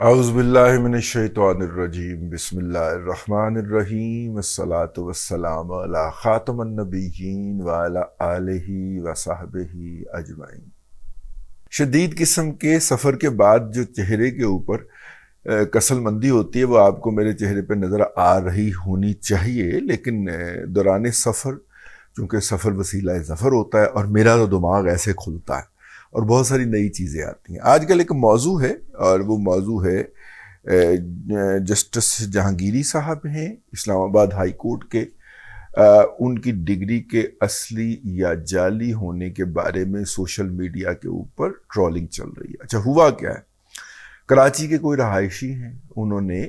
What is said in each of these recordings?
اعوذ باللہ من الشیطان الرجیم بسم اللہ الرحمن الرحیم والصلاة والسلام علی خاتم النبیین وعلی آلہ وصحبہ اجمعین۔ شدید قسم کے سفر کے بعد جو چہرے کے اوپر کسل مندی ہوتی ہے وہ آپ کو میرے چہرے پہ نظر آ رہی ہونی چاہیے، لیکن دوران سفر چونکہ سفر وسیلہ ظفر ہوتا ہے اور میرا تو دماغ ایسے کھلتا ہے اور بہت ساری نئی چیزیں آتی ہیں۔ آج کل ایک موضوع ہے اور وہ موضوع ہے جسٹس جہانگیری صاحب ہیں اسلام آباد ہائی کورٹ کے، ان کی ڈگری کے اصلی یا جعلی ہونے کے بارے میں سوشل میڈیا کے اوپر ٹرولنگ چل رہی ہے۔ اچھا ہوا کیا ہے؟ کراچی کے کوئی رہائشی ہیں، انہوں نے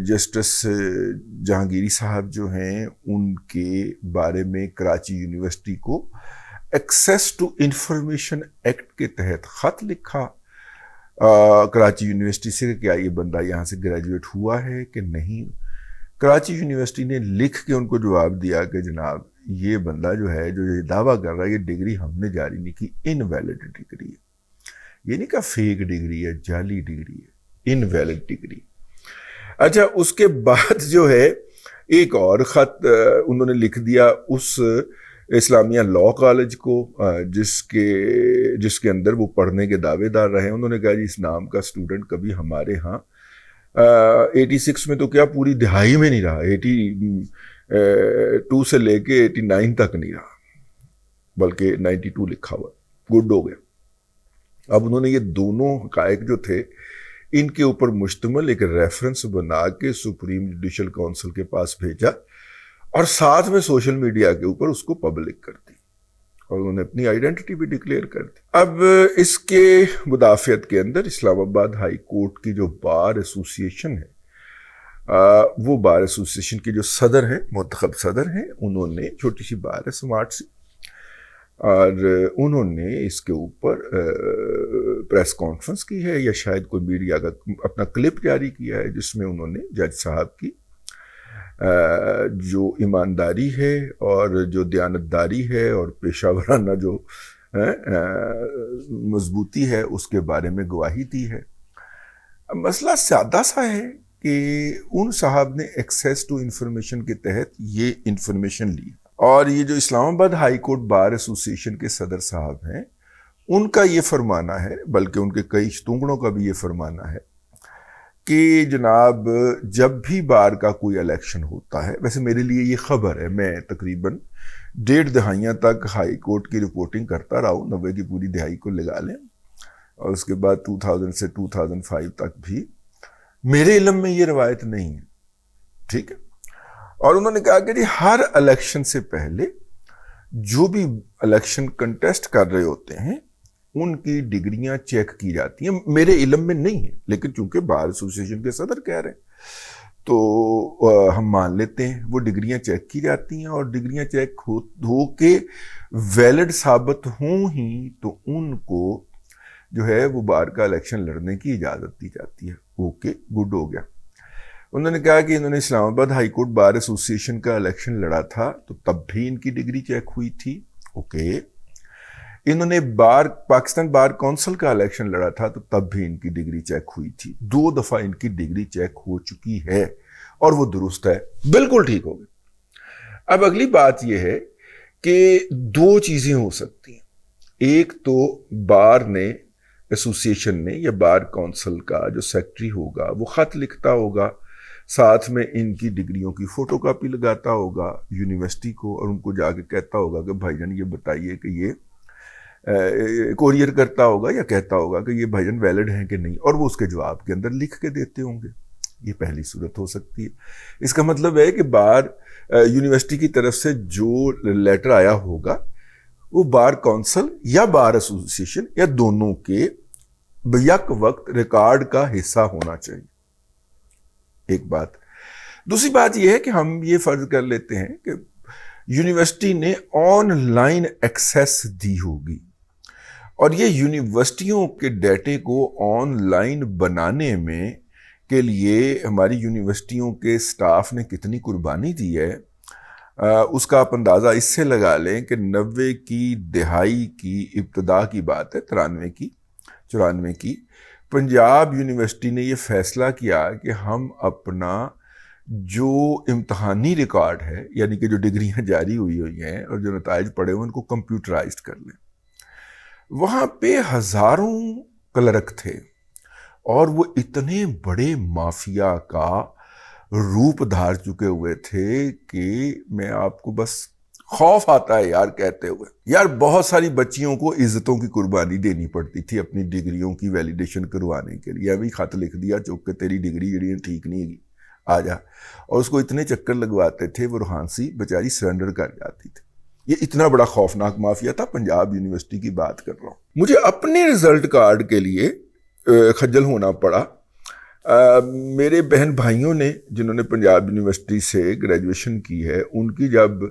جسٹس جہانگیری صاحب جو ہیں ان کے بارے میں کراچی یونیورسٹی کو ایکسیس ٹو انفارمیشن ایکٹ کے تحت خط لکھا کراچی یونیورسٹی سے کہ کیا یہ بندہ یہاں سے گریجویٹ ہوا ہے کہ نہیں۔ کراچی یونیورسٹی نے لکھ کے ان کو جواب دیا کہ جناب یہ بندہ جو ہے جو یہ دعویٰ کر رہا ہے یہ ڈگری ہم نے جاری نہیں کی، انویلڈ ڈگری ہے، یہ نہیں کہ فیک ڈگری ہے، جعلی ڈگری ہے، انویلڈ ڈگری۔ اچھا اس کے بعد جو ہے ایک اور خط انہوں نے لکھ دیا اس اسلامیہ لاء کالج کو جس کے اندر وہ پڑھنے کے دعوے دار رہے۔ انہوں نے کہا جی اس نام کا اسٹوڈنٹ کبھی ہمارے ہاں 86 میں تو کیا پوری دہائی میں نہیں رہا، 82 سے لے کے 89 تک نہیں رہا، بلکہ 92 لکھا ہوا، گڈ ہو گیا۔ اب انہوں نے یہ دونوں حقائق جو تھے ان کے اوپر مشتمل ایک ریفرنس بنا کے سپریم جوڈیشل کونسل کے پاس بھیجا اور ساتھ میں سوشل میڈیا کے اوپر اس کو پبلک کر دی اور انہوں نے اپنی آئیڈینٹی بھی ڈکلیئر کر دی۔ اب اس کے مدافعت کے اندر اسلام آباد ہائی کورٹ کی جو بار ایسوسی ایشن ہے وہ بار ایسوسی ایشن کے جو صدر ہیں، منتخب صدر ہیں، انہوں نے چھوٹی سی بار ہے سمارٹ سی، اور انہوں نے اس کے اوپر پریس کانفرنس کی ہے یا شاید کوئی میڈیا کا اپنا کلپ جاری کیا ہے جس میں انہوں نے جج صاحب کی جو ایمانداری ہے اور جو دیانتداری ہے اور پیشہ ورانہ جو مضبوطی ہے اس کے بارے میں گواہی دی ہے۔ مسئلہ سادہ سا ہے کہ ان صاحب نے ایکسیس ٹو انفارمیشن کے تحت یہ انفارمیشن لی اور یہ جو اسلام آباد ہائی کورٹ بار ایسوسی ایشن کے صدر صاحب ہیں ان کا یہ فرمانا ہے، بلکہ ان کے کئی ستونگڑوں کا بھی یہ فرمانا ہے کہ جناب جب بھی بار کا کوئی الیکشن ہوتا ہے، ویسے میرے لیے یہ خبر ہے، میں تقریباً 1.5 دہائیاں تک ہائی کورٹ کی رپورٹنگ کرتا رہا ہوں، 90 کی پوری دہائی کو لگا لیں، اور اس کے بعد 2000 سے 2005 تک بھی میرے علم میں یہ روایت نہیں ہے، ٹھیک ہے۔ اور انہوں نے کہا کہ جی ہر الیکشن سے پہلے جو بھی الیکشن کنٹیسٹ کر رہے ہوتے ہیں ان کی ڈگریاں چیک کی جاتی ہیں، میرے علم میں نہیں ہے، لیکن چونکہ بار ایسوسی ایشن کے صدر کہہ رہے ہیں تو ہم مان لیتے ہیں وہ ڈگریاں چیک کی جاتی ہیں، اور ڈگریاں چیک ہو کے ویلڈ ثابت ہوں ہی تو ان کو جو ہے وہ بار کا الیکشن لڑنے کی اجازت دی جاتی ہے۔ اوکے، گڈ ہو گیا۔ انہوں نے کہا کہ انہوں نے اسلام آباد ہائی کورٹ بار ایسوسی ایشن کا الیکشن لڑا تھا تو تب بھی ان کی ڈگری چیک ہوئی تھی، اوکے۔ انہوں نے پاکستان بار کونسل کا الیکشن لڑا تھا تو تب بھی ان کی ڈگری چیک ہوئی تھی، 2 دفعہ ان کی ڈگری چیک ہو چکی ہے اور وہ درست ہے، بالکل ٹھیک ہو گئی۔ اب اگلی بات یہ ہے کہ 2 چیزیں ہو سکتی ہیں، ایک تو بار نے ایسوسی ایشن نے یا بار کونسل کا جو سیکرٹری ہوگا وہ خط لکھتا ہوگا، ساتھ میں ان کی ڈگریوں کی فوٹو کاپی لگاتا ہوگا یونیورسٹی کو اور ان کو جا کے کہتا ہوگا کہ بھائی جان یہ بتائیے کہ یہ کوریئر کرتا ہوگا یا کہتا ہوگا کہ یہ بھائی جان ویلڈ ہیں کہ نہیں، اور وہ اس کے جواب کے اندر لکھ کے دیتے ہوں گے۔ یہ پہلی صورت ہو سکتی ہے۔ اس کا مطلب ہے کہ بار یونیورسٹی کی طرف سے جو لیٹر آیا ہوگا وہ بار کونسل یا بار ایسوسی ایشن یا دونوں کے بیک وقت ریکارڈ کا حصہ ہونا چاہیے، ایک بات۔ دوسری بات یہ ہے کہ ہم یہ فرض کر لیتے ہیں کہ یونیورسٹی نے آن لائن ایکسیس دی ہوگی اور یہ یونیورسٹیوں کے ڈیٹے کو آن لائن بنانے میں کے لیے ہماری یونیورسٹیوں کے سٹاف نے کتنی قربانی دی ہے اس کا آپ اندازہ اس سے لگا لیں کہ 90 کی دہائی کی ابتدا کی بات ہے، 93 کی 94 کی، پنجاب یونیورسٹی نے یہ فیصلہ کیا کہ ہم اپنا جو امتحانی ریکارڈ ہے، یعنی کہ جو ڈگریاں جاری ہوئی ہیں اور جو نتائج پڑے ہوئے ان کو کمپیوٹرائزڈ کر لیں۔ وہاں پہ ہزاروں کلرک تھے اور وہ اتنے بڑے مافیا کا روپ دھار چکے ہوئے تھے کہ میں آپ کو بس خوف آتا ہے یار کہتے ہوئے۔ یار بہت ساری بچیوں کو عزتوں کی قربانی دینی پڑتی تھی اپنی ڈگریوں کی ویلیڈیشن کروانے کے لیے۔ ابھی خط لکھ دیا چوک کہ تیری ڈگری جڑی ٹھیک نہیں ہے آ جا، اور اس کو اتنے چکر لگواتے تھے وہ روحانسی بیچاری سرنڈر کر جاتی تھی۔ یہ اتنا بڑا خوفناک مافیا تھا۔ پنجاب یونیورسٹی کی بات کر رہا ہوں۔ مجھے اپنے رزلٹ کارڈ کے لیے خجل ہونا پڑا۔ میرے بہن بھائیوں نے جنہوں نے پنجاب یونیورسٹی سے گریجویشن کی ہے، ان کی جب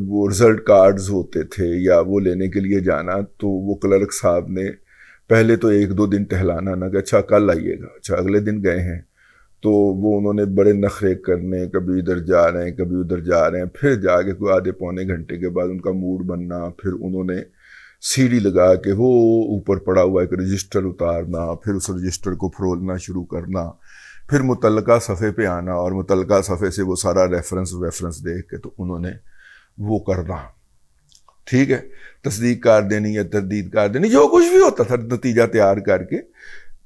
وہ رزلٹ کارڈز ہوتے تھے یا وہ لینے کے لیے جانا تو وہ کلرک صاحب نے پہلے تو 1-2 دن ٹہلانا نہ کہ اچھا کل آئیے گا، اچھا اگلے دن گئے ہیں تو وہ انہوں نے بڑے نخرے کرنے، کبھی ادھر جا رہے ہیں کبھی ادھر جا رہے ہیں، پھر جا کے کوئی آدھے پونے گھنٹے کے بعد ان کا موڈ بننا، پھر انہوں نے سیڑھی لگا کے وہ اوپر پڑا ہوا ایک رجسٹر اتارنا، پھر اس رجسٹر کو فرولنا شروع کرنا، پھر متعلقہ صفحے پہ آنا اور متعلقہ صفحے سے وہ سارا ریفرنس دیکھ کے تو انہوں نے وہ کرنا، ٹھیک ہے، تصدیق کار دینی یا تردید کار دینی، جو کچھ بھی ہوتا تھا نتیجہ تیار کر کے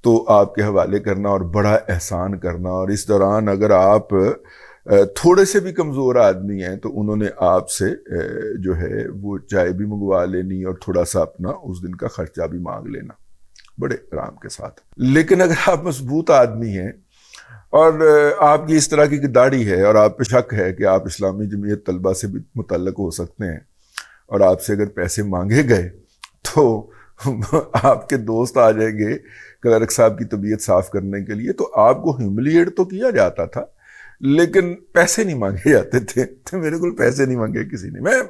تو آپ کے حوالے کرنا اور بڑا احسان کرنا۔ اور اس دوران اگر آپ تھوڑے سے بھی کمزور آدمی ہیں تو انہوں نے آپ سے جو ہے وہ چائے بھی منگوا لینی اور تھوڑا سا اپنا اس دن کا خرچہ بھی مانگ لینا بڑے آرام کے ساتھ۔ لیکن اگر آپ مضبوط آدمی ہیں اور آپ کی اس طرح کی داڑھی ہے اور آپ پہ شک ہے کہ آپ اسلامی جمعیت طلبہ سے بھی متعلق ہو سکتے ہیں اور آپ سے اگر پیسے مانگے گئے تو آپ کے دوست آ جائیں گے کلرک صاحب کی طبیعت صاف کرنے کے لیے، تو آپ کو ہیوملیٹ تو کیا جاتا تھا لیکن پیسے نہیں مانگے جاتے تھے۔ تو میرے کو پیسے نہیں مانگے کسی نے، میں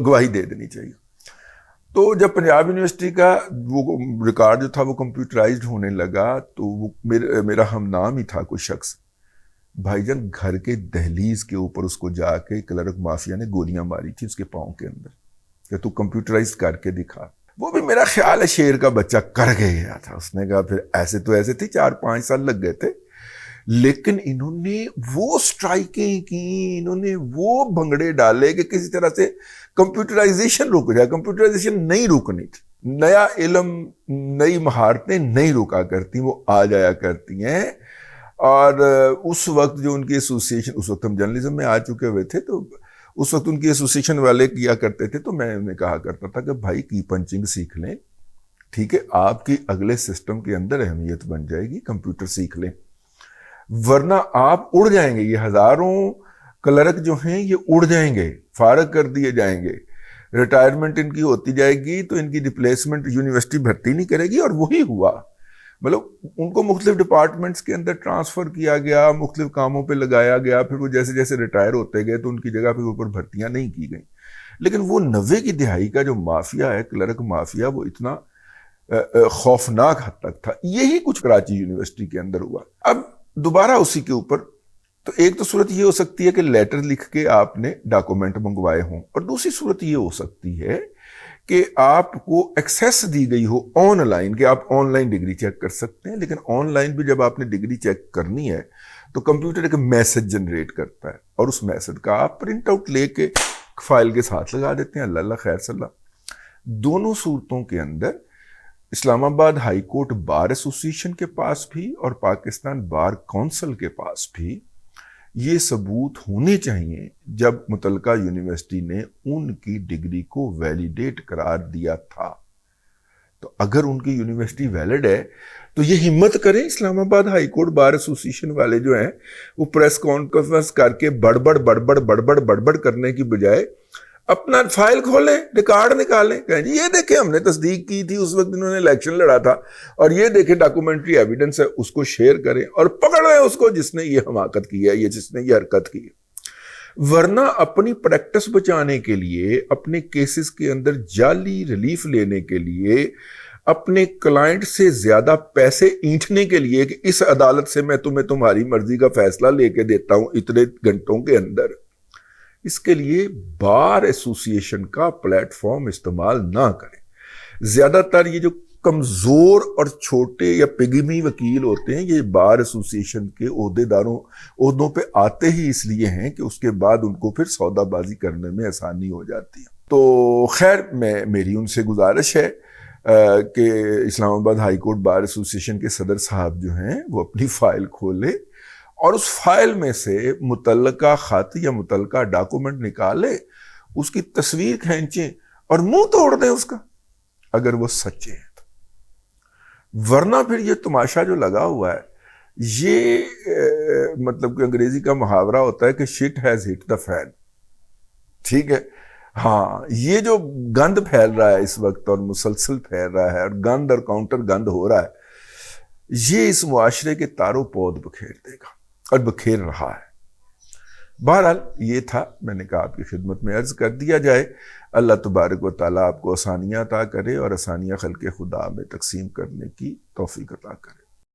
گواہی دے دینی چاہیے۔ تو جب پنجاب یونیورسٹی کا وہ ریکارڈ جو تھا وہ کمپیوٹرائزڈ ہونے لگا تو وہ میرا ہم نام ہی تھا کوئی شخص، بھائی جان گھر کے دہلیز کے اوپر اس کو جا کے کلرک مافیا نے گولیاں ماری تھی اس کے پاؤں کے اندر کہ تو کمپیوٹرائز کر کے دکھا۔ وہ بھی میرا خیال ہے شیر کا بچہ کر گیا تھا، اس نے کہا پھر ایسے تو ایسے تھی 4-5 سال لگ گئے تھے، لیکن انہوں نے وہ سٹرائکنگ کی، انہوں نے وہ بھنگڑے ڈالے کہ کسی طرح سے کمپیوٹرائزیشن رک جائے۔ کمپیوٹرائزیشن نہیں رکنی تھی، نیا علم نئی مہارتیں نہیں رکا کرتی، وہ آ جایا کرتی ہیں۔ اور اس وقت جو ان کی ایسوسیشن، اس وقت ہم جرنلزم میں آ چکے ہوئے تھے تو اس وقت ان کی ایسوسیشن والے کیا کرتے تھے، تو میں انہیں کہا کرتا تھا کہ بھائی کی پنچنگ سیکھ لیں، ٹھیک ہے، آپ کی اگلے سسٹم کے اندر اہمیت بن جائے گی، کمپیوٹر سیکھ لیں، ورنہ آپ اڑ جائیں گے۔ یہ ہزاروں کلرک جو ہیں یہ اڑ جائیں گے، فارغ کر دیے جائیں گے، ریٹائرمنٹ ان کی ہوتی جائے گی تو ان کی ریپلیسمنٹ یونیورسٹی بھرتی نہیں کرے گی۔ اور وہی ہوا، مطلب ان کو مختلف ڈپارٹمنٹس کے اندر ٹرانسفر کیا گیا، مختلف کاموں پہ لگایا گیا، پھر وہ جیسے جیسے ریٹائر ہوتے گئے تو ان کی جگہ پہ اوپر بھرتیاں نہیں کی گئیں۔ لیکن وہ 90 کی دہائی کا جو مافیا ہے، کلرک مافیا، وہ اتنا خوفناک حد تک تھا۔ یہی کچھ کراچی یونیورسٹی کے اندر ہوا۔ اب دوبارہ اسی کے اوپر تو ایک تو صورت یہ ہو سکتی ہے کہ لیٹر لکھ کے آپ نے ڈاکومنٹ منگوائے ہوں، اور دوسری صورت یہ ہو سکتی ہے کہ آپ کو ایکسیس دی گئی ہو آن لائن، کہ آپ آن لائن ڈگری چیک کر سکتے ہیں۔ لیکن آن لائن بھی جب آپ نے ڈگری چیک کرنی ہے تو کمپیوٹر ایک میسج جنریٹ کرتا ہے اور اس میسج کا آپ پرنٹ آؤٹ لے کے فائل کے ساتھ لگا دیتے ہیں، اللہ اللہ خیر صلی اللہ۔ دونوں صورتوں کے اندر اسلام آباد ہائی کورٹ بار ایسوسیشن کے پاس بھی اور پاکستان بار کونسل کے پاس بھی یہ ثبوت ہونے چاہیے جب متعلقہ یونیورسٹی نے ان کی ڈگری کو ویلیڈیٹ قرار دیا تھا۔ تو اگر ان کی یونیورسٹی ویلڈ ہے تو یہ ہمت کریں اسلام آباد ہائی کورٹ بار ایسوسیشن والے جو ہیں، وہ پریس کانفرنس کر کے بڑبڑ کرنے کی بجائے اپنا فائل کھولیں، ریکارڈ نکالیں، کہیں جی یہ دیکھیں ہم نے تصدیق کی تھی، اس وقت انہوں نے الیکشن لڑا تھا، اور یہ دیکھیں ڈاکومنٹری ایویڈنس ہے، اس کو شیئر کریں اور پکڑ لیں اس کو جس نے یہ حماقت کی ہے یا جس نے یہ حرکت کی ہے۔ ورنہ اپنی پریکٹس بچانے کے لیے، اپنے کیسز کے اندر جعلی ریلیف لینے کے لیے، اپنے کلائنٹ سے زیادہ پیسے اینٹھنے کے لیے کہ اس عدالت سے میں تمہیں تمہاری مرضی کا فیصلہ لے کے دیتا ہوں اتنے گھنٹوں کے اندر، اس کے لیے بار ایسوسیشن کا پلیٹ فارم استعمال نہ کریں۔ زیادہ تر یہ جو کمزور اور چھوٹے یا پگمی وکیل ہوتے ہیں، یہ بار ایسوسیشن کے عہدوں پہ آتے ہی اس لیے ہیں کہ اس کے بعد ان کو پھر سودا بازی کرنے میں آسانی ہو جاتی ہے۔ تو خیر میری ان سے گزارش ہے کہ اسلام آباد ہائی کورٹ بار ایسوسیشن کے صدر صاحب جو ہیں وہ اپنی فائل کھولے اور اس فائل میں سے متعلقہ خط یا متعلقہ ڈاکومنٹ نکالے، اس کی تصویر کھینچیں اور منہ توڑ دیں اس کا، اگر وہ سچے ہیں تو۔ ورنہ پھر یہ تماشا جو لگا ہوا ہے، یہ مطلب کہ انگریزی کا محاورہ ہوتا ہے کہ shit has hit the fan, ٹھیک ہے؟ ہاں، یہ جو گند پھیل رہا ہے اس وقت اور مسلسل پھیل رہا ہے اور گند اور کاؤنٹر گند ہو رہا ہے، یہ اس معاشرے کے تارو پود بکھیر دے گا اور بکھیر رہا ہے۔ بہرحال یہ تھا، میں نے کہا آپ کی خدمت میں عرض کر دیا جائے۔ اللہ تبارک و تعالیٰ آپ کو آسانیاں عطا کرے اور آسانیاں خلق خدا میں تقسیم کرنے کی توفیق عطا کرے۔